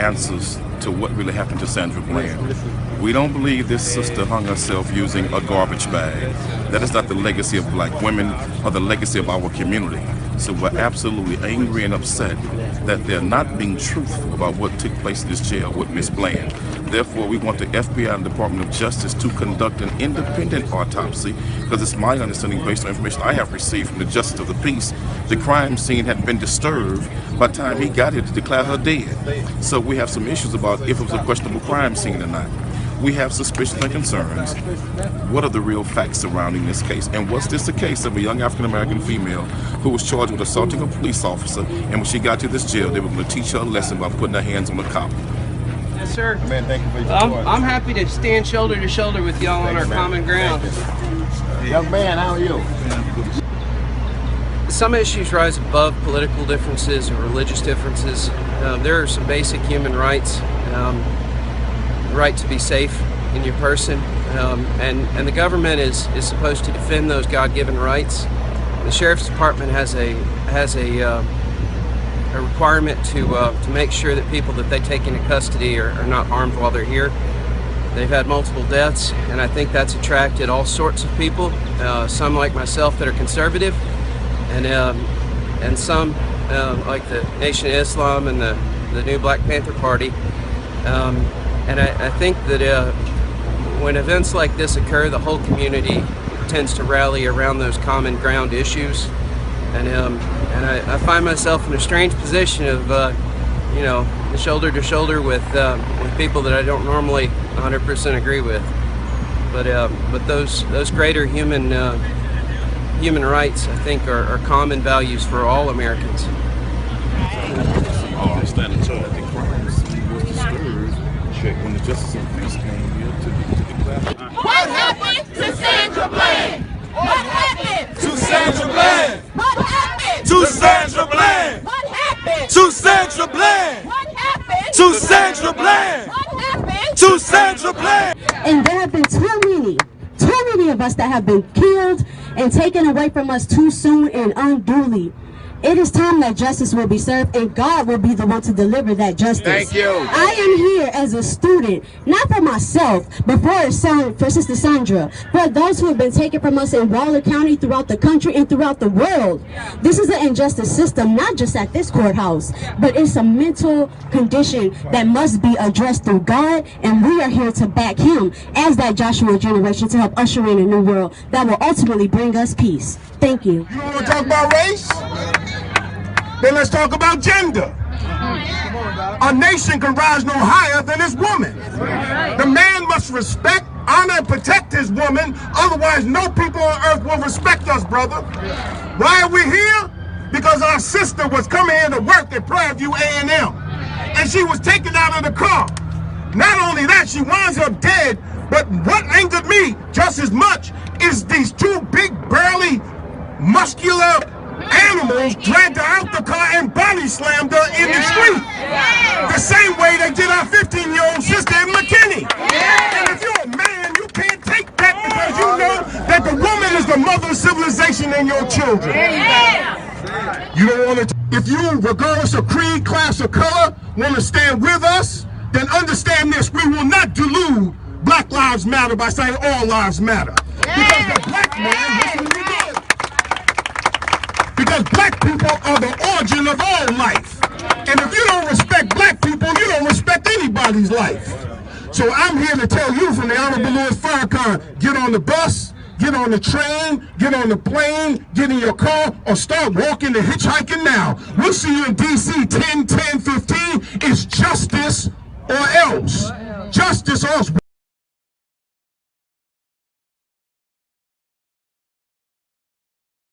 answers to what really happened to Sandra Bland. We don't believe this sister hung herself using a garbage bag. That is not the legacy of black women or the legacy of our community. So we're absolutely angry and upset that they're not being truthful about what took place in this jail with Miss Bland. Therefore, we want the FBI and Department of Justice to conduct an independent autopsy, because it's my understanding, based on information I have received from the Justice of the Peace, the crime scene had been disturbed by the time he got here to declare her dead. So we have some issues about if it was a questionable crime scene or not. We have suspicions and concerns. What are the real facts surrounding this case? And was this the case of a young African-American female who was charged with assaulting a police officer, and when she got to this jail, they were going to teach her a lesson by putting her hands on the cop? Yes, sir. Man, thank you for your support. I'm happy to stand shoulder to shoulder with y'all on our common ground. Young man, how are you? Some issues rise above political differences or religious differences. There are some basic human rights. The right to be safe in your person, and the government is supposed to defend those God-given rights. The Sheriff's Department has a requirement to make sure that people that they take into custody are not armed while they're here. They've had multiple deaths, and I think that's attracted all sorts of people. Some like myself that are conservative, and some like the Nation of Islam and the new Black Panther Party. And I think that when events like this occur, the whole community tends to rally around those common ground issues. And I find myself in a strange position of, you know, shoulder to shoulder with people that I don't normally 100% agree with. But those greater human rights, I think, are common values for all Americans. When the Justice of the Peace came here to declare. What happened to Sandra Bland? What happened to Sandra Bland? What happened To Sandra Bland? What happened To Sandra Bland? What happened To Sandra Bland? What happened To Sandra Bland? And there have been too many of us that have been killed and taken away from us too soon and unduly. It is time that justice will be served, and God will be the one to deliver that justice. Thank you. I am here as a student, not for myself, but for Sister Sandra, for those who have been taken from us in Waller County, throughout the country, and throughout the world. This is an injustice system, not just at this courthouse, but it's a mental condition that must be addressed through God, and we are here to back him as that Joshua generation to help usher in a new world that will ultimately bring us peace. Thank you. You want to talk about race? Then let's talk about gender. A nation can rise no higher than its woman. The man must respect, honor, and protect his woman. Otherwise, no people on earth will respect us, brother. Why are we here? Because our sister was coming here to work at Prairie A&M, and she was taken out of the car. Not only that, she winds up dead, but what angered me just as much is these two big, burly, muscular animals dragged her out the car and body slammed her in the street. The same way they did our 15-year-old sister in McKinney. And if you're a man, you can't take that because you know that the woman is the mother of civilization and your children. You don't want to, if you, regardless of creed, class, or color, want to stand with us, then understand this: we will not dilute Black Lives Matter by saying all lives matter. Because the black man, listen to me good. Because black people are the origin of all life. And if you don't respect black people, you don't respect anybody's life. So I'm here to tell you from the Honorable Louis Farrakhan, get on the bus, get on the train, get on the plane, get in your car, or start walking and hitchhiking now. We'll see you in D.C. 10, 10, 15. It's justice or else. Justice or else.